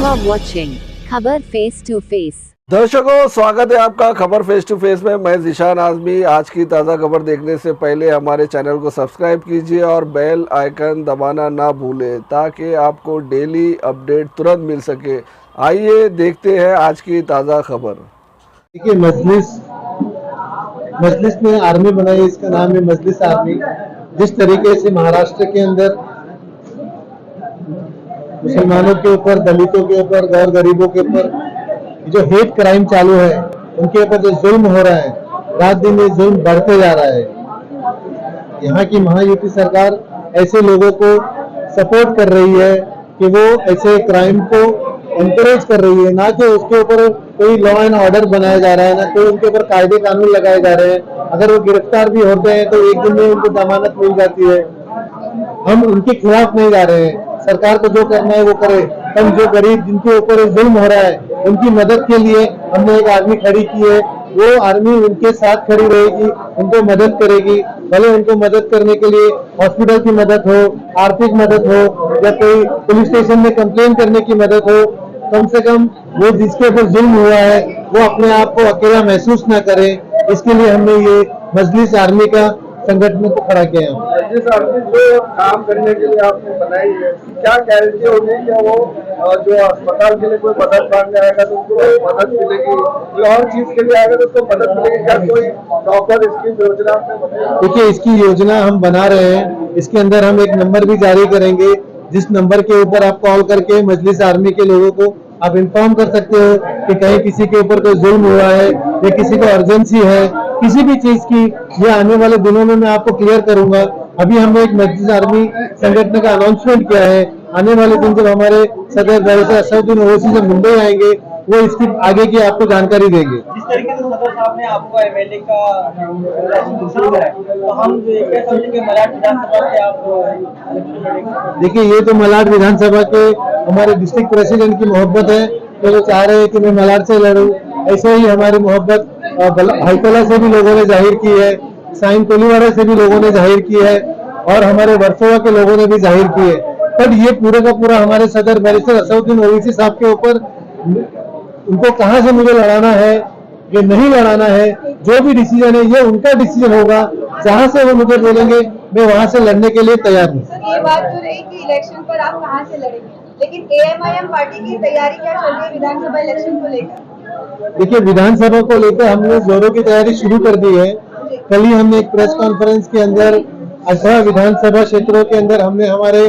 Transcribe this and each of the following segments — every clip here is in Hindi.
are watching खबर फेस टू फेस। दर्शकों, स्वागत है आपका खबर फेस टू फेस में। मैं ज़ीशान आज़मी। आज की ताज़ा खबर देखने से पहले हमारे चैनल को सब्सक्राइब कीजिए और बेल आइकन दबाना ना भूलें ताकि आपको डेली अपडेट तुरंत मिल सके। आइए देखते हैं आज की ताज़ा खबर। देखिए, मजलिस ने आर्मी बनाई, इसका नाम है मजलिस आर्मी। जिस तरीके से महाराष्ट्र के अंदर मुसलमानों के ऊपर, दलितों के ऊपर, गैर गरीबों के ऊपर जो हेट क्राइम चालू है, उनके ऊपर जो जुल्म हो रहा है, रात दिन ये जुल्म बढ़ते जा रहा है। यहाँ की महायुति सरकार ऐसे लोगों को सपोर्ट कर रही है कि वो ऐसे क्राइम को एनकरेज कर रही है, ना कि उसके ऊपर कोई लॉ एंड ऑर्डर बनाया जा रहा है, ना कोई उनके ऊपर कायदे कानून लगाए जा रहे हैं। अगर वो गिरफ्तार भी होते हैं तो एक दिन में उनको जमानत मिल जाती है। हम उनके खिलाफ नहीं जा रहे हैं, सरकार को जो करना है वो करे। हम जो गरीब जिनके ऊपर जुल्म हो रहा है, उनकी मदद के लिए हमने एक आर्मी खड़ी की है। वो आर्मी उनके साथ खड़ी रहेगी, उनको मदद करेगी। भले उनको मदद करने के लिए हॉस्पिटल की मदद हो, आर्थिक मदद हो, या कोई पुलिस स्टेशन में कंप्लेन करने की मदद हो, कम से कम वो जिसके ऊपर जुल्म हुआ है वो अपने आप को अकेला महसूस ना करे। इसके लिए हमने ये मजलिस आर्मी का संगठन को खड़ा किया है। मजलिस आर्मी जो काम करने के लिए आपने बनाई है, क्या गारंटी होगी कि वो जो अस्पताल के लिए कोई मदद मांगने आएगा तो उसको मदद मिलेगी, कोई और चीज के लिए आएगा तो उसको मदद मिलेगी? क्या कोई प्रॉपर इसकी योजना आपने बनाई? देखिए, इसकी योजना हम बना रहे हैं। इसके अंदर हम एक नंबर भी जारी करेंगे, जिस नंबर के ऊपर आप कॉल करके मजलिस आर्मी के लोगों को आप इन्फॉर्म कर सकते हो कि कहीं किसी के ऊपर कोई जुल्म हुआ है या किसी को अर्जेंसी है किसी भी चीज की। ये आने वाले दिनों में मैं आपको क्लियर करूंगा। अभी हमने एक मजलिस आर्मी संगठन का अनाउंसमेंट किया है। आने वाले दिन जब हमारे सदर बैरिस्टर असदुद्दीन ओवैसी से मुंबई आएंगे, वो इसकी आगे की आपको जानकारी देंगे। जिस तरीके से सदर साहब ने आपको एमएलए का घोषणा करा है, तो हम क्या समझेंगे मलाड विधानसभा से आप? देखिए, ये तो मलाड विधानसभा के हमारे डिस्ट्रिक्ट प्रेसिडेंट की मोहब्बत है, तो वो चाह रहे हैं कि मैं मलाड से लड़ूं। ऐसे ही हमारी मोहब्बत हाईकोला से भी लोगों ने जाहिर की है, साइन कोलीवाड़ा से भी लोगों ने जाहिर की है, और हमारे वर्सोवा के लोगों ने भी जाहिर की है। पर ये पूरे का पूरा हमारे सदर बैरिस्टर असदुद्दीन ओवैसी साहब के ऊपर, उनको कहां से मुझे लड़ाना है ये नहीं लड़ाना है, जो भी डिसीजन है ये उनका डिसीजन होगा। जहां से वो मुझे बोलेंगे मैं वहां से लड़ने के लिए तैयार हूँ। ये बात तो रही कि इलेक्शन पर आप कहां से लड़ेंगे, लेकिन एएमआईएम पार्टी की तैयारी क्या चल रही है विधानसभा इलेक्शन को लेकर? देखिए, विधानसभा को लेकर हमने जोरों की तैयारी शुरू कर दी है। कल ही हमने एक प्रेस कॉन्फ्रेंस के अंदर 18 विधानसभा क्षेत्रों के अंदर हमने हमारे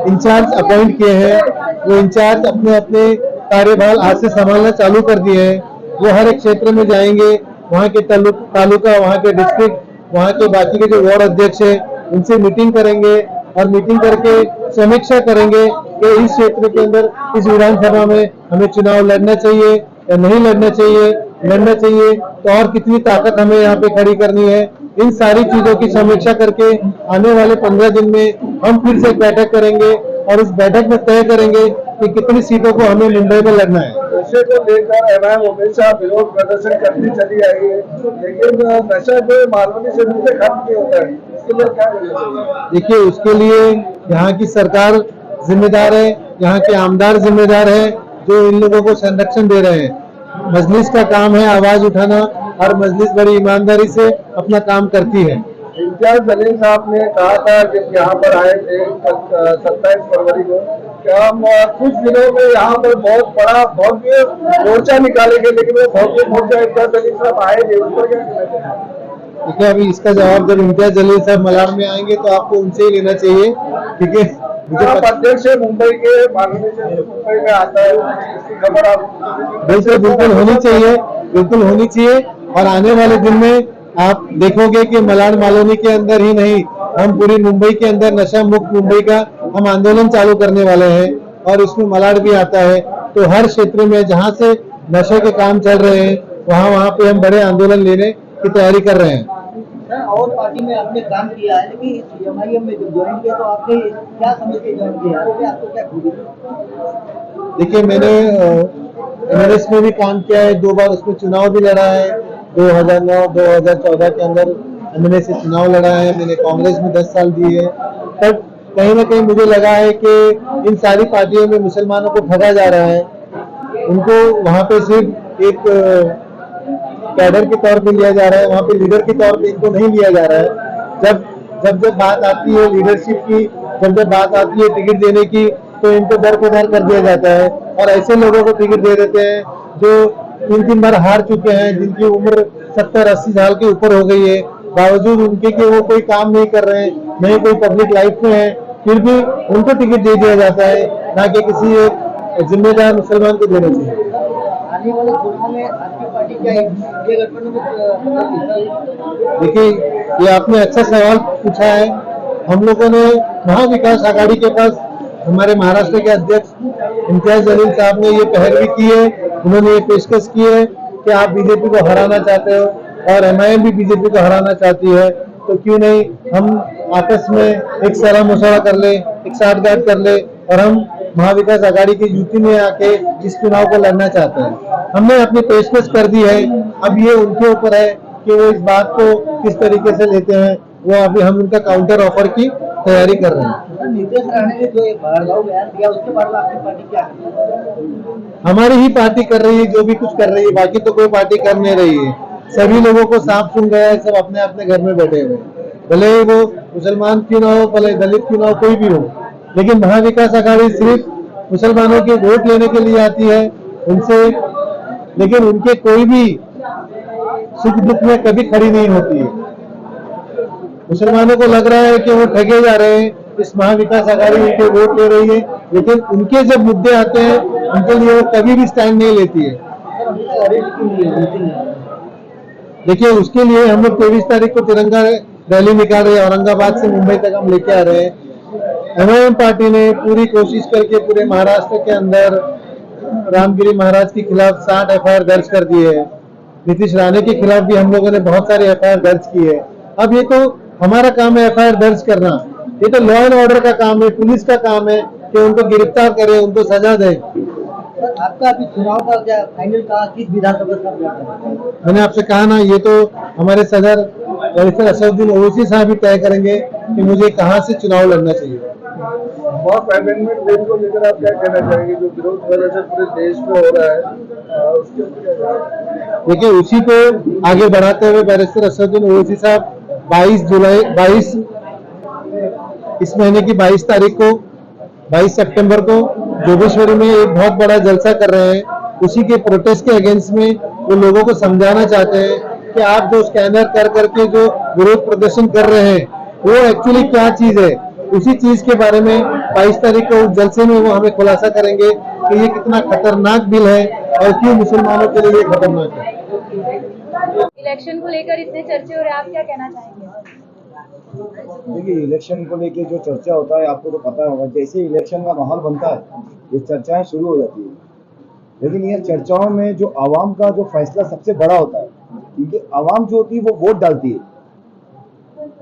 इंचार्ज अपॉइंट किए हैं। वो इंचार्ज अपने अपने कार्यभार आज से संभालना चालू कर दिए हैं। वो हर एक क्षेत्र में जाएंगे, वहाँ के तालुका, वहाँ के डिस्ट्रिक्ट, वहाँ के बाकी के जो वार्ड अध्यक्ष है उनसे मीटिंग करेंगे और मीटिंग करके समीक्षा करेंगे कि इस क्षेत्र के अंदर इस विधानसभा में हमें चुनाव लड़ना चाहिए या नहीं लड़ना चाहिए। लड़ना चाहिए तो और कितनी ताकत हमें यहाँ पे खड़ी करनी है। इन सारी चीजों की समीक्षा करके आने वाले 15 दिन में हम फिर से एक बैठक करेंगे और इस बैठक में तय करेंगे कि कितनी सीटों को हमें मुंबई में लड़ना है। नशे को लेकर एमआईएम हमेशा विरोध प्रदर्शन करती चली आई है, लेकिन नशा जो मालवनी से खत्म नहीं होता है, इसके लिए क्या है? देखिए, उसके लिए यहाँ की सरकार जिम्मेदार है, यहाँ के आमदार जिम्मेदार है जो इन लोगों को संरक्षण दे रहे हैं। मजलिस का काम है आवाज उठाना, और मजलिस बड़ी ईमानदारी से अपना काम करती है। इम्तियाज जलील साहब ने कहा था जब यहाँ पर आए थे 27 फरवरी को, क्या कुछ दिनों में यहाँ पर बहुत बड़ा भव्य मोर्चा निकालेंगे, लेकिन वो भव्य मोर्चा इम्तियाज जलील साहब आए नहीं, उस पर क्या कहना है? देखिए, अभी इसका जवाब जब इम्तियाज जलील साहब मलाड में आएंगे तो आपको उनसे ही लेना चाहिए। ठीक है, अध्यक्ष मुंबई के माननीय से मुंबई में आता है, इसकी खबर आप बिल्कुल होनी चाहिए, बिल्कुल होनी चाहिए। और आने वाले दिन में आप देखोगे कि मलाड मालोनी के अंदर ही नहीं, हम पूरी मुंबई के अंदर नशा मुक्त मुंबई का हम आंदोलन चालू करने वाले हैं, और इसमें मलाड भी आता है। तो हर क्षेत्र में जहां से नशे के काम चल रहे हैं वहां पे हम बड़े आंदोलन लेने की तैयारी कर रहे हैं। और पार्टी में आपने काम किया है, लेकिन एमआईएम में जब ज्वाइन किया तो आपने क्या समझ के ज्वाइन किया, आपको क्या खूबी? देखिए, मैंने एमएलएस में भी काम किया है, 2 बार उसमें चुनाव भी लड़ा है। 2009-2014 के अंदर एमएलए से चुनाव लड़ा है। मैंने कांग्रेस में 10 साल दिए है। पर कहीं ना कहीं मुझे लगा है कि इन सारी पार्टियों में मुसलमानों को ठगा जा रहा है। उनको वहाँ पे सिर्फ एक कैडर के तौर पे लिया जा रहा है, वहाँ पे लीडर के तौर पे इनको नहीं लिया जा रहा है। जब बात आती है लीडरशिप की, जब बात आती है टिकट देने की, तो इनको दरकिनार कर दिया जाता है और ऐसे लोगों को टिकट दे देते हैं जो 3 बार हार चुके हैं, जिनकी उम्र 70-80 साल के ऊपर हो गई है, बावजूद उनके कि वो कोई काम नहीं कर रहे हैं, नहीं कोई पब्लिक लाइफ में है, फिर भी उनको टिकट दे दिया जाता है, ना कि किसी एक जिम्मेदार मुसलमान को देना चाहिए। आने वाले चुनाव में आपकी पार्टी क्या ये गठबंधन में देखिए, ये आपने अच्छा सवाल पूछा है। हम लोगों ने महाविकास आघाड़ी के पास हमारे महाराष्ट्र के अध्यक्ष इम्तियाज जलील साहब ने ये पहल भी की है, उन्होंने ये पेशकश की है कि आप बीजेपी को हराना चाहते हो और एमआईएम भी बीजेपी को हराना चाहती है, तो क्यों नहीं हम आपस में एक सलाह मशवरा कर ले, एक साठगांठ कर ले और हम महाविकास आघाड़ी की युति में आके इस चुनाव को लड़ना चाहते हैं। हमने अपनी पेशकश कर दी है, अब ये उनके ऊपर है कि वो इस बात को किस तरीके से लेते हैं। वो अभी हम उनका काउंटर ऑफर की तैयारी कर रहे हैं। नीतीश राणे ने जो भड़काऊ बयान दिया उसके बाद में आपकी पार्टी क्या करेगी? हमारी ही पार्टी कर रही है जो भी कुछ कर रही है, बाकी तो कोई पार्टी कर नहीं रही है। सभी लोगों को साफ सुन गया है, सब अपने अपने घर में बैठे हुए, भले ही वो मुसलमान क्यों ना हो, भले दलित क्यों ना हो, कोई भी हो, लेकिन महाविकास आघाड़ी सिर्फ मुसलमानों के वोट लेने के लिए आती है उनसे, लेकिन उनके कोई भी सुख दुख में कभी खड़ी नहीं होती है। मुसलमानों को लग रहा है कि वो ठगे जा रहे हैं, इस महाविकास आघाड़ी उनके वोट ले रही है, लेकिन उनके जब मुद्दे आते हैं उनके लिए वो कभी भी स्टैंड नहीं लेती है। देखिए, उसके लिए हम लोग 23 तारीख को तिरंगा रैली निकाल रहे हैं, औरंगाबाद से मुंबई तक हम लेके आ रहे हैं। एमआईएम पार्टी ने पूरी कोशिश करके पूरे महाराष्ट्र के अंदर रामगिरी महाराज के खिलाफ 60 एफआईआर दर्ज कर दिए है। नीतीश राणे के खिलाफ भी हम लोगों ने बहुत सारे एफआईआर दर्ज की है। अब ये तो हमारा काम है एफआईआर दर्ज करना, ये तो लॉ एंड ऑर्डर का काम है, पुलिस का काम है कि उनको गिरफ्तार करे, उनको सजा दे। आपका अभी चुनाव का क्या फाइनल कहा, किस विधानसभा का? मैंने आपसे कहा ना, ये तो हमारे सदर बैरिस्टर असदुद्दीन ओवैसी साहब ही तय करेंगे कि मुझे कहाँ से चुनाव लड़ना चाहिए। वॉक अमेंडमेंट बिल को लेकर आप क्या कहना चाहेंगे, जो विरोध प्रदर्शन पूरे देश में हो रहा है उसके ऊपर क्या कहेंगे? देखिए, उसी को आगे बढ़ाते हुए बैरिस्टर असदुद्दीन ओवैसी साहब 22 इस महीने की 22 सितंबर को जोगेश्वरी में एक बहुत बड़ा जलसा कर रहे हैं। उसी के प्रोटेस्ट के अगेंस्ट में वो लोगों को समझाना चाहते हैं कि आप जो स्कैनर कर करके जो विरोध प्रदर्शन कर रहे हैं वो एक्चुअली क्या चीज है। उसी चीज के बारे में 22 तारीख को उस जलसे में वो हमें खुलासा करेंगे कि ये कितना खतरनाक बिल है और क्यों मुसलमानों के लिए ये खतरनाक है। इलेक्शन को लेकर इतने चर्चे हो रहे हैं, आप क्या कहना चाहेंगे? देखिए, इलेक्शन को लेके जो चर्चा होता है आपको तो पता होगा, जैसे इलेक्शन का माहौल बनता है ये चर्चाएं शुरू हो जाती है। लेकिन ये चर्चाओं में जो आवाम का जो फैसला सबसे बड़ा होता है, क्योंकि आवाम जो होती है वो वोट डालती है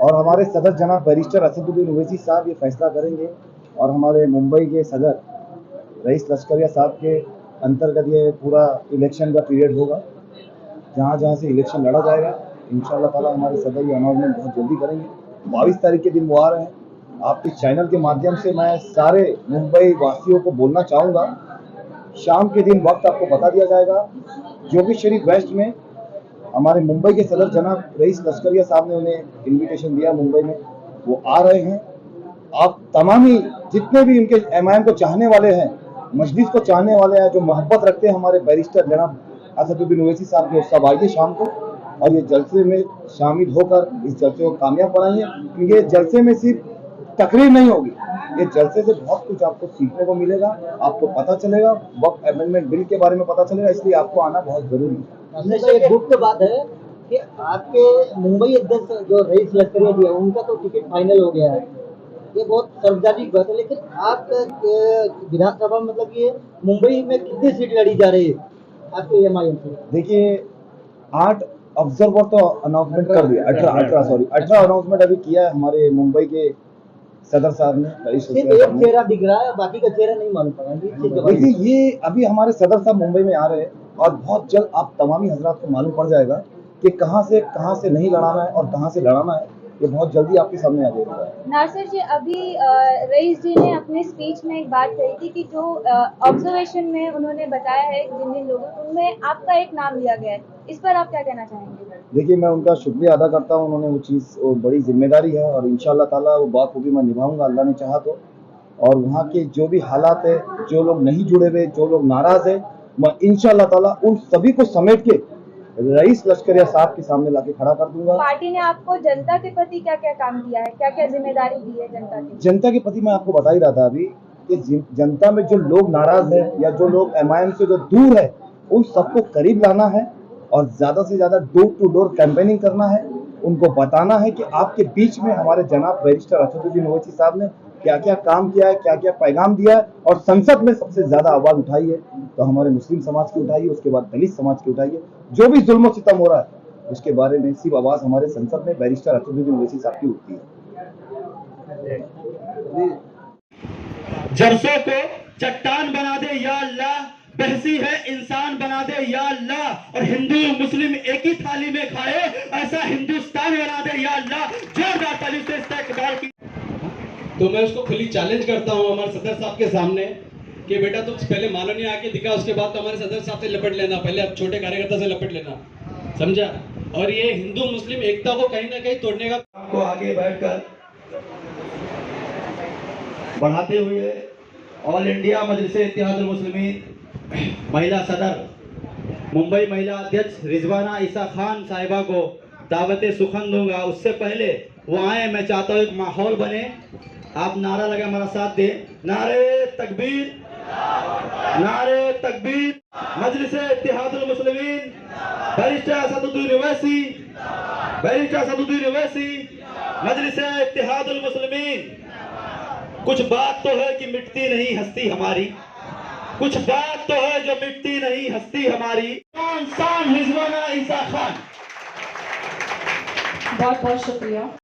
और हमारे सदर जनाब बैरिस्टर असदुद्दीन ओवैसी साहब ये फैसला करेंगे और हमारे मुंबई के सदर रईस लश्करिया साहब के अंतर्गत ये पूरा इलेक्शन का पीरियड होगा। जहाँ जहाँ से इलेक्शन लड़ा जाएगा इंशाअल्लाह ताला हमारे सदर ये अनाउंसमेंट बहुत जल्दी करेंगे। 22 तारीख के दिन वो आ रहे हैं। आपके चैनल के माध्यम से मैं सारे मुंबई वासियों को बोलना चाहूँगा, शाम के दिन वक्त आपको बता दिया जाएगा। जोगेश्वरी वेस्ट में हमारे मुंबई के सदर जनाब रईस लश्करिया साहब ने उन्हें इन्विटेशन दिया, मुंबई में वो आ रहे हैं। आप तमाम ही जितने भी उनके एमआईएम को चाहने वाले हैं, मजलिस को चाहने वाले हैं, जो मोहब्बत रखते हैं हमारे बैरिस्टर जनाब असदुद्दीन ओवैसी साहब के, सब आइए शाम को और ये जलसे में शामिल होकर इस जलसे को कामयाब बनाइए। क्योंकि ये जलसे में सिर्फ तकरीर नहीं होगी, ये जलसे से बहुत कुछ आपको सीखने को मिलेगा, आपको पता चलेगा, वक्त अमेंडमेंट बिल के बारे में पता चलेगा, इसलिए आपको आना बहुत जरूरी है। हमेशा एक गुप्त बात है कि आपके मुंबई अध्यक्ष जो रईस लश्करिया जी है उनका तो टिकट फाइनल हो गया है, ये बहुत सार्वजनिक बात है। लेकिन आपका विधानसभा मतलब ये मुंबई में कितनी सीट लड़ी जा रही है आपके एमआईएम से? देखिए, 8 ऑब्जर्वर तो अनाउंसमेंट कर दिया, 18 अनाउंसमेंट अभी किया है हमारे मुंबई के सदर साहब ने। सिर्फ एक चेहरा दिख रहा है, बाकी का चेहरा नहीं मालूम पड़ा। देखिए, ये अभी हमारे सदर साहब मुंबई में आ रहे हैं और बहुत जल्द आप तमामी हजरात को मालूम पड़ जाएगा कि कहाँ से नहीं लड़ाना है और कहाँ से लड़ाना है। ये बहुत जल्दी आपके सामने आ जाएगा। नासिर जी, अभी रईस जी ने अपने स्पीच में एक बात कही थी कि जो ऑब्जर्वेशन में उन्होंने बताया है जिन जिन लोगों को, उनमें आपका एक नाम लिया गया है, इस पर आप क्या कहना चाहेंगे? देखिए, मैं उनका शुक्रिया अदा करता हूँ, उन्होंने वो चीज़, वो बड़ी जिम्मेदारी है और इंशाल्लाह ताला वो बात को भी मैं निभाऊंगा, अल्लाह ने चाहा तो। और वहाँ के जो भी हालात है, जो लोग नहीं जुड़े हुए, जो लोग नाराज है, मैं इंशाल्लाह ताला उन सभी को समेट के रईस लश्करिया साहब के सामने लाके खड़ा कर दूंगा। पार्टी ने आपको जनता के प्रति क्या क्या काम दिया है, क्या क्या जिम्मेदारी दी है जनता की? जनता के प्रति मैं आपको बता ही रहा था अभी कि जनता में जो लोग नाराज है या जो लोग MIM से जो दूर है, उन सबको करीब लाना है और ज्यादा से ज्यादा डोर टू डोर कैंपेनिंग करना है। उनको बताना है कि आपके बीच में हमारे जनाब बैरिस्टर असदुद्दीन ओवैसी साहब ने क्या क्या काम किया है, क्या क्या पैगाम दिया है, और संसद में सबसे ज्यादा आवाज उठाई है तो हमारे मुस्लिम समाज की उठाई है, उसके बाद दलित समाज की उठाई है। जो भी जुल्म सितम हो रहा है उसके बारे में सिर्फ आवाज हमारे संसद में बैरिस्टर असदुद्दीन ओवैसी साहब की उठती है। जरसों को चट्टान बना दे या अल्लाह, बहसी है इंसान बना दे या अल्लाह, और हिंदू मुस्लिम एक ही थाली में खाए ऐसा हिंदुस्तान बना दे या अल्लाह। जोरदार ताली से इसका इकबाल की। तो मैं उसको खुली चैलेंज करता हूं हमारे सदर साहब के सामने कि बेटा तुम पहले माननीय आके दिखा, उसके बाद तो हमारे सदर साहब से लपट लेना, पहले अब छोटे कार्यकर्ता से लपट लेना, समझा? और ये हिंदू मुस्लिम एकता को कहीं ना कहीं तोड़ने का को आगे बैठकर बढ़ाते हुए ऑल इंडिया मजलिस इत्तेहादुल मुस्लिमीन महिला सदर मुंबई महिला अध्यक्ष रिजवाना ईसा खान साहिबा को दावत सुखन दूंगा। उससे पहले वो आए, मैं चाहता हूँ एक माहौल बने, आप नारा लगा हमारा साथ दें, नारे तकबीर, नारे तकबीर। मजलिस इत्तेहादुल मुस्लिमीन बैरिस्टर असदुद्दीन ओवैसी, बैरिस्टर असदुद्दीन ओवैसी, मजलिस इत्तेहादुल मुस्लिमीन। कुछ बात तो है कि मिटती नहीं हस्ती हमारी, कुछ बात तो है जो मिटती नहीं हस्ती हमारी। शान रिजवाना ईसा खान। बहुत बहुत शुक्रिया।